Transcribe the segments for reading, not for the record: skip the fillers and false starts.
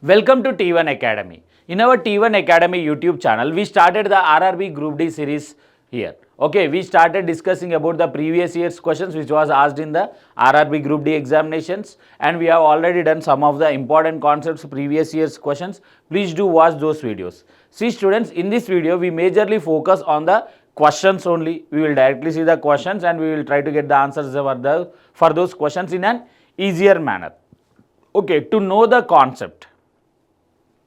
Welcome to TOneAcademy. In our TOneAcademy YouTube channel, we started the RRB Group D series here. Okay, we started discussing about the previous year's questions which was asked in the RRB Group D examinations, and we have already done some of the important concepts previous year's questions. Please do watch those videos. See students, in this video we majorly focus on the questions only. We will directly see the questions and we will try to get the answers for those questions in an easier manner. Okay, to know the concept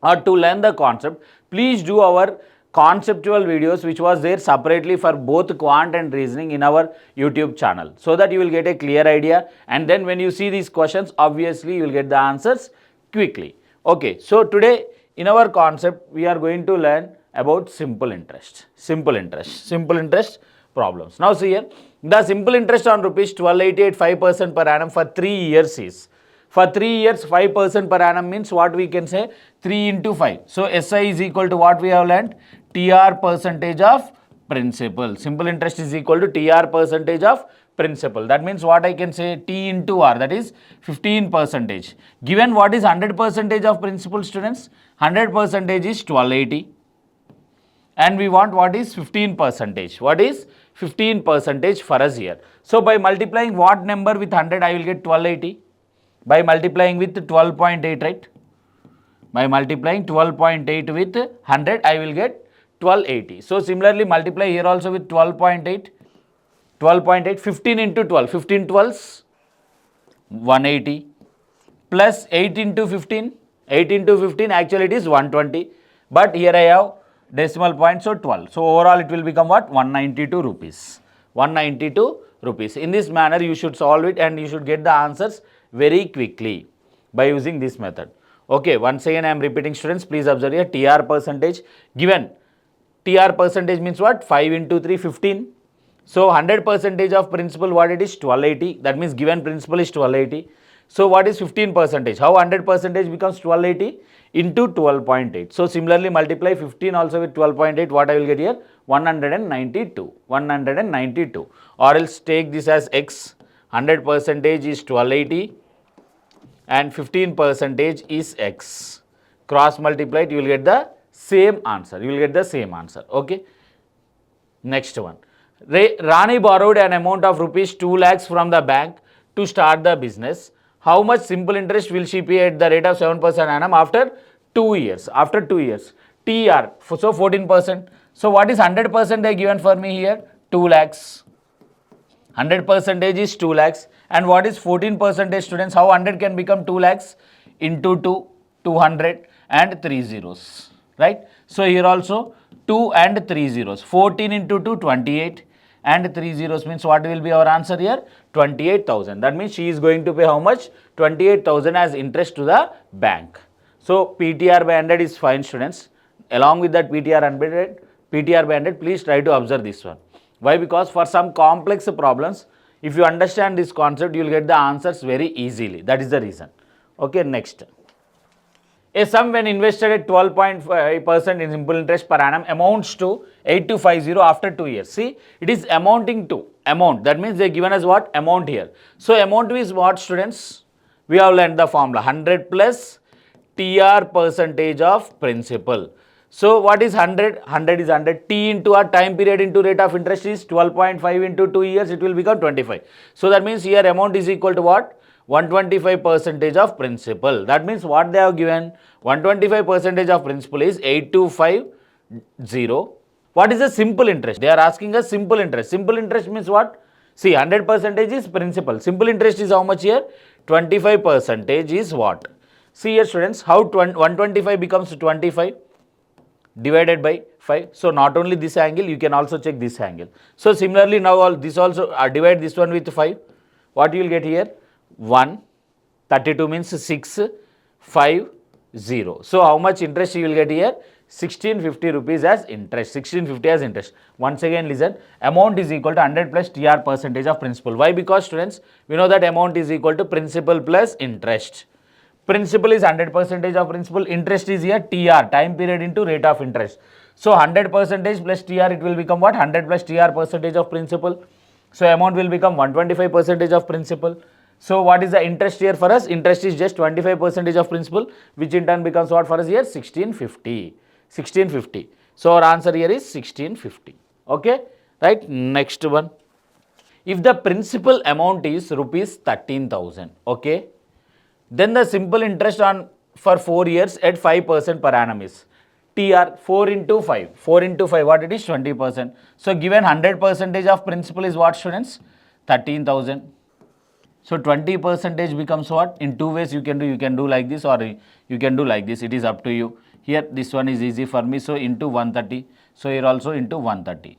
or to learn the concept, please do our conceptual videos which was there separately for both quant and reasoning in our YouTube channel, so that you will get a clear idea, and then when you see these questions, obviously you will get the answers quickly. Okay, so today in our concept we are going to learn about simple interest problems. Now see here, the simple interest on rupees 1288 5% per annum for 3 years is, for 3 years 5% per annum means what we can say, 3 into 5. So SI is equal to what we have learnt, TR percentage of principal. Simple interest is equal to TR percentage of principal. That means what I can say, T into R, that is 15%. Given what is 100% of principal, students, 100% is 1280. And we want what is 15%. What is 15% for us here? So by multiplying what number with 100, I will get 1280. By multiplying with 12.8, right? By multiplying 12.8 with 100, I will get 1280. So similarly, multiply here also with 12.8. 12.8, 15 into 12. 15 12s, 180. Plus 8 into 15. 8 into 15, actually it is 120. But here I have decimal point, so 12. So overall it will become what? 192 rupees. 192 rupees. In this manner, you should solve it and you should get the answers very quickly by using this method. Okay, once again I am repeating, students, please observe here, TR percentage. Given TR percentage means what? 5 into 3, 15. So 100% of principal, what it is? 1280. That means given principal is 1280. So what is 15%? How 100% becomes 1280? Into 12.8. So similarly multiply 15 also with 12.8. What I will get here? 192. 192. Or else take this as X. 100% is 1280 and 15% is X. Cross multiply it, you will get the same answer. You will get the same answer. Okay. Next one. Rani borrowed an amount of rupees 2 lakhs from the bank to start the business. How much simple interest will she pay at the rate of 7% annum after 2 years? After 2 years. TR, so 14%. So what is 100% they given for me here? 2 lakhs. 100% is 2 lakhs. And what is 14%, students? How 100 can become 2 lakhs? Into 2, 200 and 3 zeros. Right? So here also 2 and 3 zeros. 14 into 2, 28. And 3 zeros means what will be our answer here? 28,000. That means she is going to pay how much? 28,000 as interest to the bank. So PTR by 100 is fine, students. Along with that PTR by 100, please try to observe this one. Why? Because for some complex problems, if you understand this concept, you will get the answers very easily. That is the reason. Okay, next. A sum when invested at 12.5% in simple interest per annum amounts to 8250 after 2 years. See, it is amounting to amount. That means they are given us what? Amount here. So amount is what, students? We have learned the formula 100 plus TR percentage of principal. So what is 100? 100 is 100. T into our time period into rate of interest is 12.5 into 2 years. It will become 25. So that means here amount is equal to what? 125% of principal. That means what they have given? 125% of principal is 8250. What is the simple interest? They are asking us simple interest. Simple interest means what? See, 100% is principal. Simple interest is how much here? 25% is what? See here, students, how 125 becomes 25 divided by 5. So not only this angle, you can also check this angle. So similarly now all this also divide this one with 5. What you will get here? 1, 32 means 6, 5, 0. So how much interest you will get here? 1650 rupees as interest. 1650 as interest. Once again listen, amount is equal to 100 plus TR percentage of principal. Why? Because students, we know that amount is equal to principal plus interest. Principal is 100% of principal. Interest is here TR, time period into rate of interest. So 100% plus TR, it will become what? 100 plus TR percentage of principal. So amount will become 125% of principal. So what is the interest here for us? Interest is just 25% of principal, which in turn becomes what for us here? 1650. 1650. So our answer here is 1650. Okay, right? Next one. If the principal amount is rupees 13,000, okay, then the simple interest on for 4 years at 5% per annum is TR 4 into 5. 4 into 5, what it is? 20%. So given 100% of principal is what, students? 13,000. So 20% becomes what? In two ways you can do like this, or you can do like this. It is up to you. Here this one is easy for me. So into 130. So here also into 130.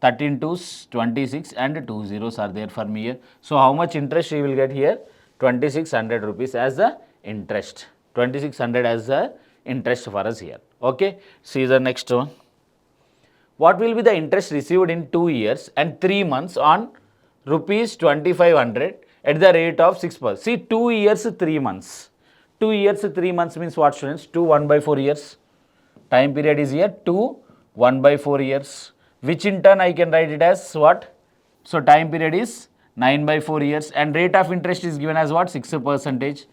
13 2s 26 and 2 zeros are there for me here. So how much interest you will get here? 2600 rupees as the interest. 2600 as the interest for us here. Okay. See the next one. What will be the interest received in 2 years and 3 months on rupees 2500 at the rate of 6%? See, 2 years 3 months. 2 years 3 months means what, students? 2 1/4 years. Time period is here 2 1/4 years, which in turn I can write it as what? So time period is 9/4 years, and rate of interest is given as what? 6%.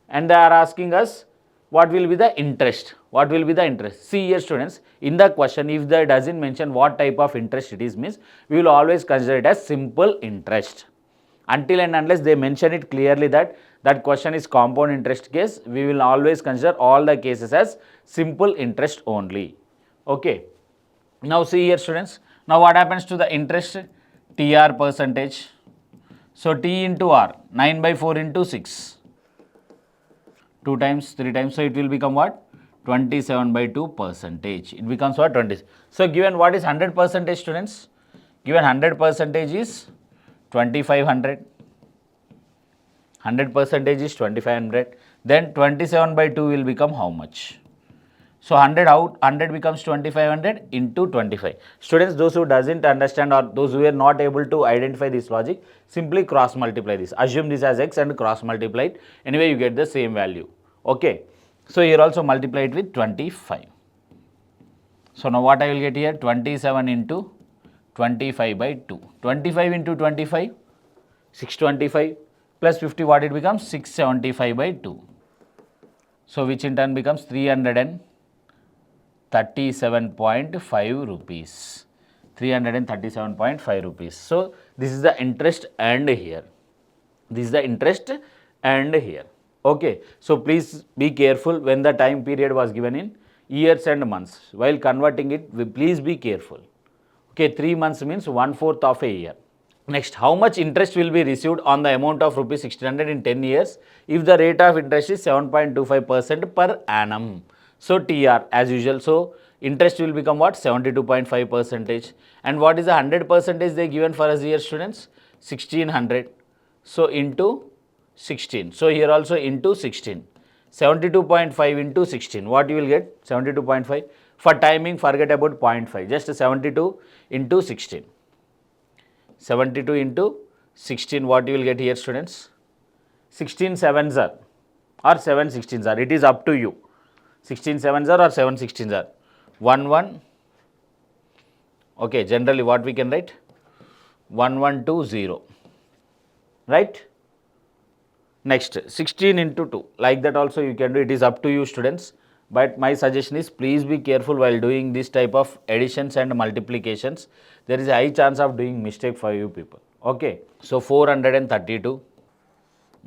And they are asking us what will be the interest. What will be the interest? See here, students, in the question, if they doesn't mention what type of interest it is, means we will always consider it as simple interest. Until and unless they mention it clearly that that question is compound interest case, we will always consider all the cases as simple interest only. Okay. Now see here, students. Now what happens to the interest? TR percentage. So T into R, 9/4 into 6. 2 times, 3 times. So it will become what? 27/2%. It becomes what? 20. So given what is 100%, students? Given 100% is 2500. 100% is 2500. Then 27/2 will become how much? So 100 out, 100 becomes 2500 into 25. Students, those who doesn't understand or those who are not able to identify this logic, simply cross multiply this. Assume this as x and cross multiply it. Anyway, you get the same value. Okay. So here also multiply it with 25. So now what I will get here? 27 into 25/2. 25 into 25, 625 plus 50, what it becomes? 675/2. So which in turn becomes 337.5 rupees. 337.5 rupees. So this is the interest and here. This is the interest and here. Okay. So please be careful when the time period was given in years and months. While converting it, please be careful. Okay, 3 months means 1/4 of a year. Next, how much interest will be received on the amount of rupees 1600 in 10 years if the rate of interest is 7.25% per annum? So TR as usual. So interest will become what? 72.5%. And what is the 100% they given for us here, students? 1600. So into 16. So here also into 16. 72.5 into 16. What you will get? 72.5. For timing, forget about 0.5. Just 72 into 16. 72 into 16. What you will get here, students? 16 sevens are or 7 16s are. It is up to you. 16 sevens are or 7 16s are. 1 1. Okay. Generally, what we can write? 1 1 2 0. Right? Next, 16 into 2. Like that also you can do. It is up to you, students. But my suggestion is please be careful while doing this type of additions and multiplications. There is a high chance of doing mistake for you people. Okay. So 432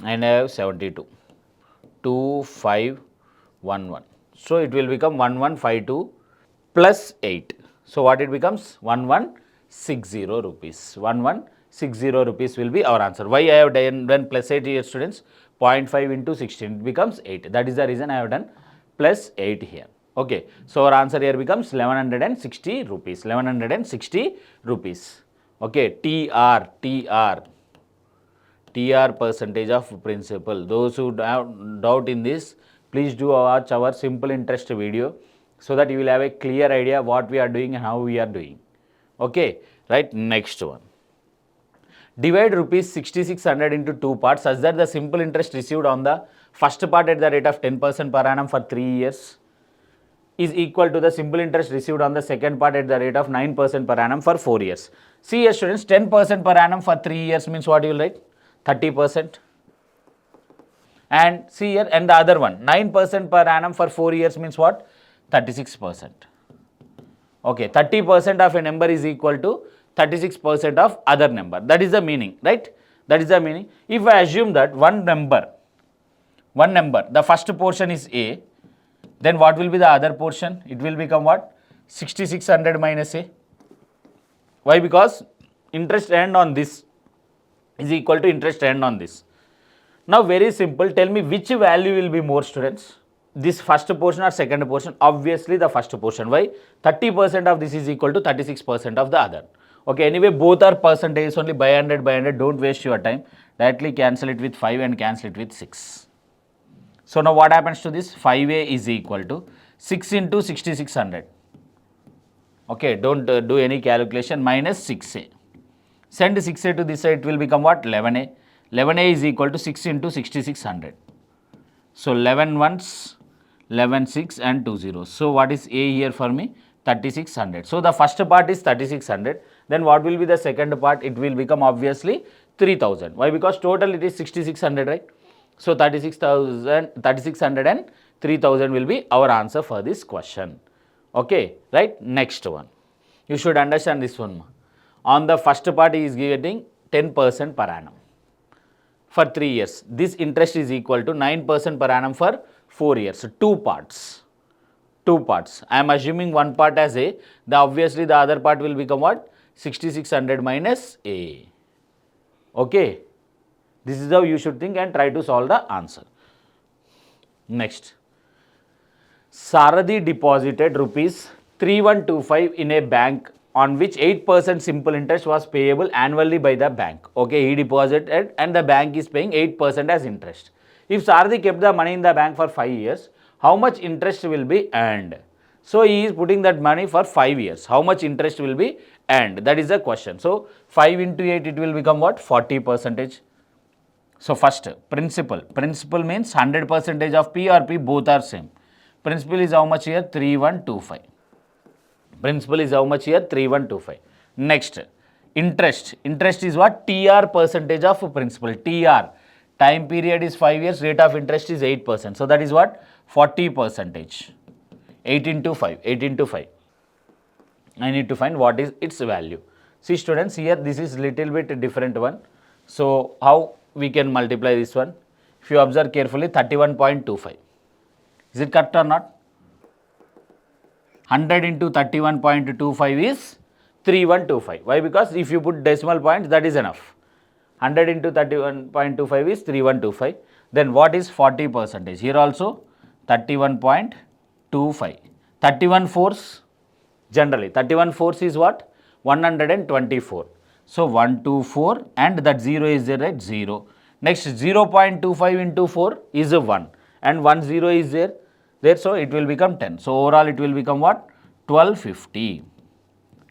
and I have 72. 2 5 1 1. So it will become 1152 plus 8. So what it becomes? 1160 rupees. 1160 rupees will be our answer. Why I have done plus 8 here, students? 0.5 into 16. It becomes 8. That is the reason I have done plus 8 here. Okay. So our answer here becomes 1160 rupees. 1160 rupees. Okay. TR percentage of principal. Those who have doubt in this, please do watch our simple interest video so that you will have a clear idea what we are doing and how we are doing. Okay. Right. Next one. Divide rupees 6600 into 2 parts such that the simple interest received on the first part at the rate of 10% per annum for 3 years is equal to the simple interest received on the second part at the rate of 9% per annum for 4 years. See here, students, 10% per annum for 3 years means what you will write? 30%. And see here, and the other one, 9% per annum for 4 years means what? 36%. Okay, 30% of a number is equal to 36% of other number. That is the meaning, right? That is the meaning. If I assume that one number, the first portion is A, then what will be the other portion? It will become what? 6600 minus A. Why? Because interest earned on this is equal to interest earned on this. Now very simple, tell me which value will be more, students? This first portion or second portion? Obviously the first portion. Why? 30% of this is equal to 36% of the other. Okay, anyway both are percentages only, by 100, don't waste your time. Directly cancel it with 5 and cancel it with 6. So now what happens to this? 5A is equal to 6 into 6600. Okay, don't do any calculation, minus 6A. Send 6A to this side, it will become what? 11A. 11A is equal to 6 into 6600. So 11 ones, 11 6 and 2 zeros. So what is A here for me? 3600. So the first part is 3600. Then what will be the second part? It will become obviously 3000. Why? Because total it is 6600, right? So 3600 and 3000 will be our answer for this question. Okay, right? Next one. You should understand this one. On the first part he is getting 10% per annum for 3 years. This interest is equal to 9% per annum for 4 years. So 2 parts. I am assuming one part as A. Obviously the other part will become what? 6600 minus A. Okay. This is how you should think and try to solve the answer. Next. Sarathi deposited rupees 3125 in a bank on which 8% simple interest was payable annually by the bank. Okay, he deposited and the bank is paying 8% as interest. If Sarathi kept the money in the bank for 5 years, how much interest will be earned? So he is putting that money for 5 years. How much interest will be earned? That is the question. So 5 into 8, it will become what? 40%. So first, principal. Principal means 100% of P or P, both are same. Principal is how much here? 3125. Principal is how much here? 3125. Next, interest. Interest is what? TR percentage of principal. TR. Time period is 5 years. Rate of interest is 8%. So that is what? 40%. 8 into 5. 8 into 5. I need to find what is its value. See students, here this is little bit different one. So how we can multiply this one? If you observe carefully, 31.25. Is it correct or not? 100 into 31.25 is 3125. Why? Because if you put decimal points, that is enough. 100 into 31.25 is 3125. Then what is 40%? Here also 31.25. 31 fours, generally 31 fours is what? 124. So 124 and that 0 is there, right? 0. Next 0.25 into 4 is a 1 and 1 0 is there. So it will become 10. So overall it will become what? 1250.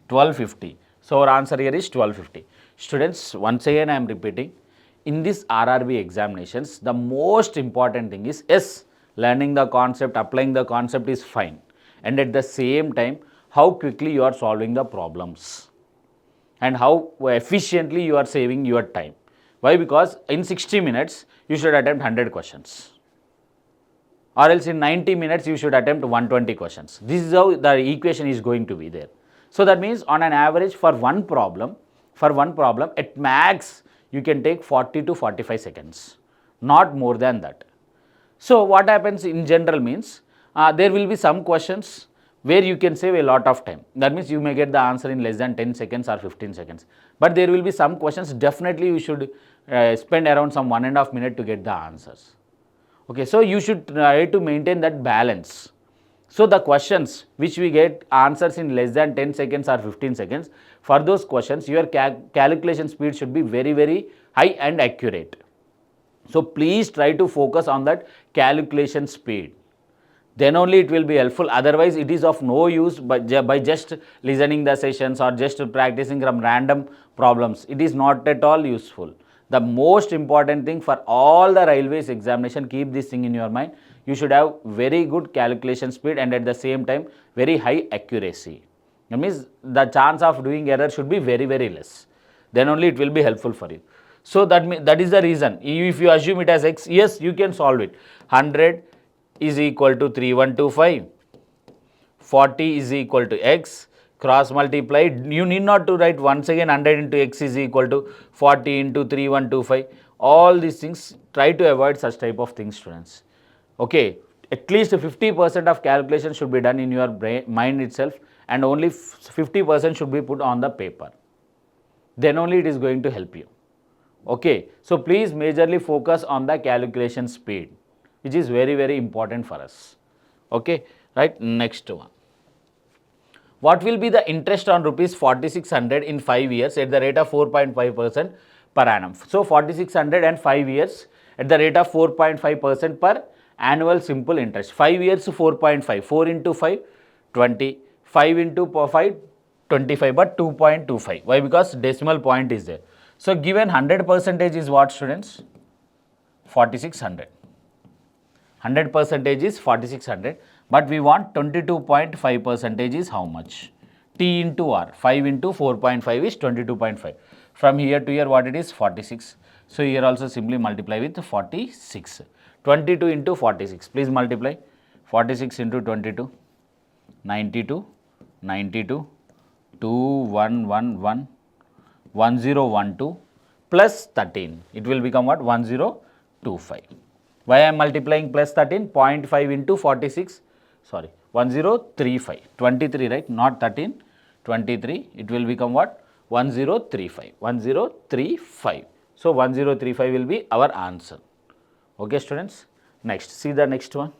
1250. So our answer here is 1250. Students, once again I am repeating, in this RRB examinations, the most important thing is, yes, learning the concept, applying the concept is fine. And at the same time, how quickly you are solving the problems and how efficiently you are saving your time. Why? Because in 60 minutes, you should attempt 100 questions. Or else in 90 minutes, you should attempt 120 questions. This is how the equation is going to be there. So that means on an average for one problem, at max, you can take 40 to 45 seconds, not more than that. So what happens in general means, there will be some questions where you can save a lot of time. That means you may get the answer in less than 10 seconds or 15 seconds. But there will be some questions, definitely you should spend around some 1.5 minutes to get the answers. Okay, so you should try to maintain that balance. So the questions which we get answers in less than 10 seconds or 15 seconds, for those questions, your calculation speed should be very, very high and accurate. So please try to focus on that calculation speed. Then only it will be helpful. Otherwise, it is of no use by just listening the sessions or just practicing some random problems. It is not at all useful. The most important thing for all the railways examination, keep this thing in your mind. You should have very good calculation speed and at the same time, very high accuracy. That means the chance of doing error should be very, very less. Then only it will be helpful for you. So that is the reason. If you assume it as x, yes, you can solve it. 100 is equal to 3125. 40 is equal to x, cross multiply. You need not to write once again 100 into x is equal to 40 into 3125. All these things, try to avoid such type of things, students. Okay, at least 50% of calculation should be done in your mind itself, and only 50% should be put on the paper. Then only it is going to help you. Okay, so please majorly focus on the calculation speed, which is very, very important for us. Okay, right, next one. What will be the interest on rupees 4600 in 5 years at the rate of 4.5% per annum? So 4600 and 5 years at the rate of 4.5% per annual simple interest. 5 years 4.5, 4 into 5 20, 5 into 5 25, but 2.25. Why? Because decimal point is there. So given 100% is what, students? 4600. 100% is 4600, but we want 22.5% is how much? T into R, 5 into 4.5 is 22.5. From here to here, what it is? 46. So here also simply multiply with 46. 22 into 46, please multiply. 46 into 22, 92, 92, 2111, 1012 plus 13. It will become what? 1025. Why I am multiplying plus 13? 0.5 into 46, sorry, 1035, 23, right, not 13, 23, it will become what? 1035, 1035. So 1035 will be our answer. Okay, students. Next, see the next one.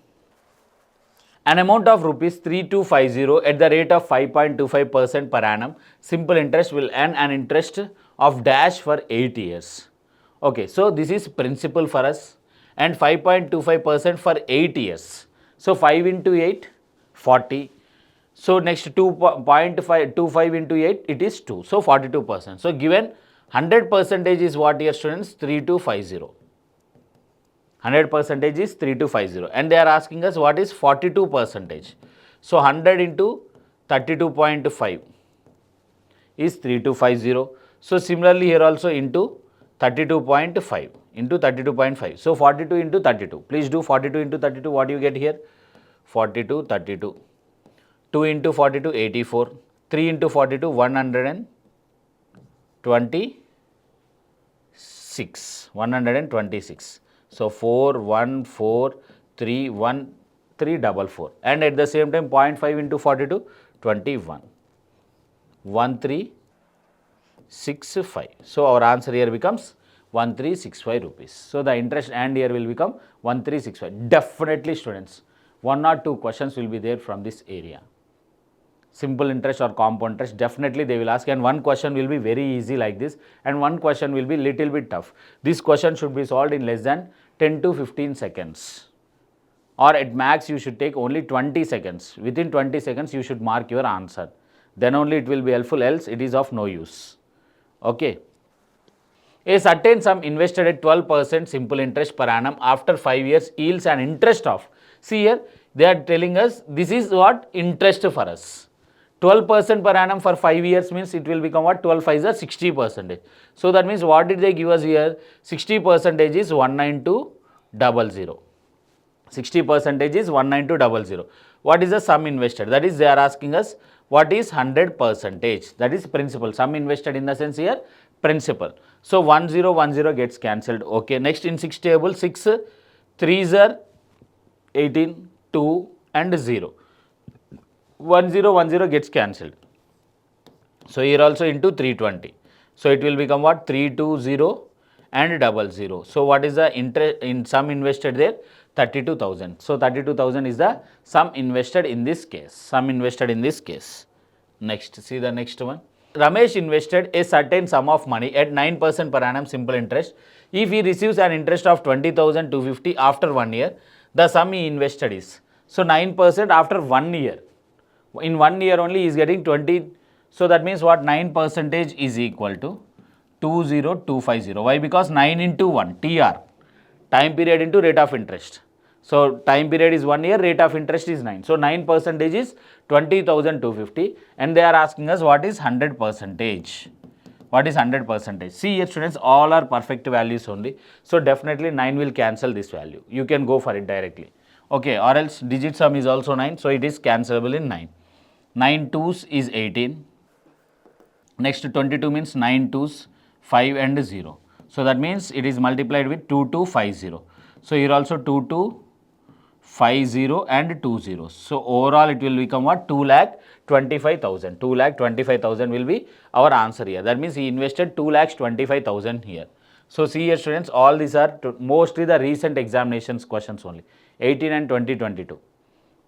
An amount of rupees 3250 at the rate of 5.25% per annum, simple interest will earn an interest of dash for 8 years. Okay, so this is principal for us, and 5.25% for 8 years. So 5 into 8, 40. So next 2.25 into 8, it is 2. So 42%. So given 100% is what here, students? 3250. 100% is 3250, and they are asking us what is 42%. So 100 into 32.5 is 3250. So similarly here also into 32.5 into 32.5. So 42 into 32. Please do 42 into 32. What do you get here? 42, 32. 2 into 42, 84. 3 into 42, 126. 126. So 4, 1, 4, 3, 1, 3, 4. And at the same time 0.5 into 42, 21. 1365. So our answer here becomes 1365 rupees. So the interest and here will become 1365. Definitely, students, 1 or 2 questions will be there from this area. Simple interest or compound interest, definitely they will ask, and one question will be very easy like this, and one question will be little bit tough. This question should be solved in less than 10 to 15 seconds, or at max you should take only 20 seconds. Within 20 seconds you should mark your answer. Then only it will be helpful, else it is of no use. Okay. A certain sum invested at 12% simple interest per annum after 5 years yields an interest of, see here they are telling us this is what interest for us. 12% per annum for 5 years means it will become what? 12 5 is 60%. So that means what did they give us here? 60% is 19200. 60% is 19200. What is the sum invested? That is they are asking us what is 100%. That is principal. Sum invested in the sense here principal. So 1010 gets cancelled. Okay. Next in 6 table, 6 3s are 18, 2 and 0. 1010 gets cancelled. So here also into 320. So it will become what? 320 and 00. So what is the interest in sum invested there? 32,000. So 32,000 is the sum invested in this case. Sum invested in this case. Next, see the next one. Ramesh invested a certain sum of money at 9% per annum simple interest. If he receives an interest of 20,250 after 1 year, the sum he invested is. So 9% after 1 year. In 1 year only he is getting 20. So that means what? 9% is equal to 20250. Why? Because 9 into 1, TR, time period into rate of interest. So time period is 1 year, rate of interest is 9. So 9% is 20,250, and they are asking us what is 100%. What is 100%? See here students, all are perfect values only. So definitely 9 will cancel this value. You can go for it directly. Okay, or else digit sum is also 9. So it is cancelable in 9. 9 twos is 18. Next 22 means 9 twos, 5 and 0. So that means it is multiplied with 2250. So here also 2250 and 2 zeros. So overall it will become what? 2,25,000. 2,25,000 will be our answer here. That means he invested 2,25,000 here. So see here students, all these are mostly the recent examinations questions only, 18 and 2022.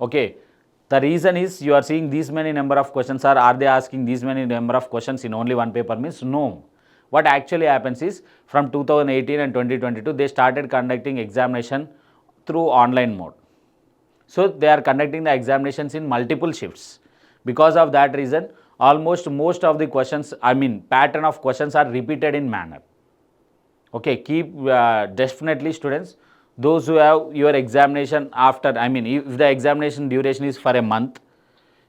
Okay. The reason is you are seeing these many number of questions, or are they asking these many number of questions in only one paper means no. What actually happens is from 2018 and 2022 they started conducting examination through online mode. So they are conducting the examinations in multiple shifts. Because of that reason, almost most of the questions, pattern of questions are repeated in manner. Okay, keep definitely students, those who have your examination after, if the examination duration is for a month,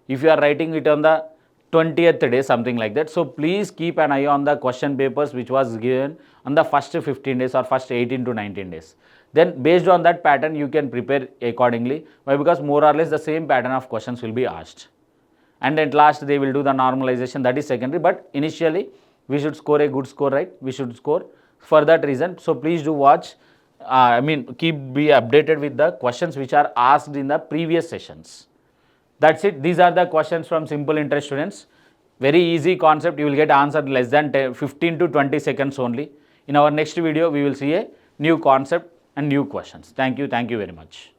if you are writing it on the 20th day, something like that, so please keep an eye on the question papers which was given on the first 15 days or first 18 to 19 days. Then based on that pattern, you can prepare accordingly. Why? Because more or less the same pattern of questions will be asked. And at last they will do the normalization, that is secondary, but initially we should score a good score, right? We should score for that reason. So please do watch, be updated with the questions which are asked in the previous sessions. That's it. These are the questions from simple interest students. Very easy concept. You will get answered less than 15 to 20 seconds only. In our next video, we will see a new concept and new questions. Thank you. Thank you very much.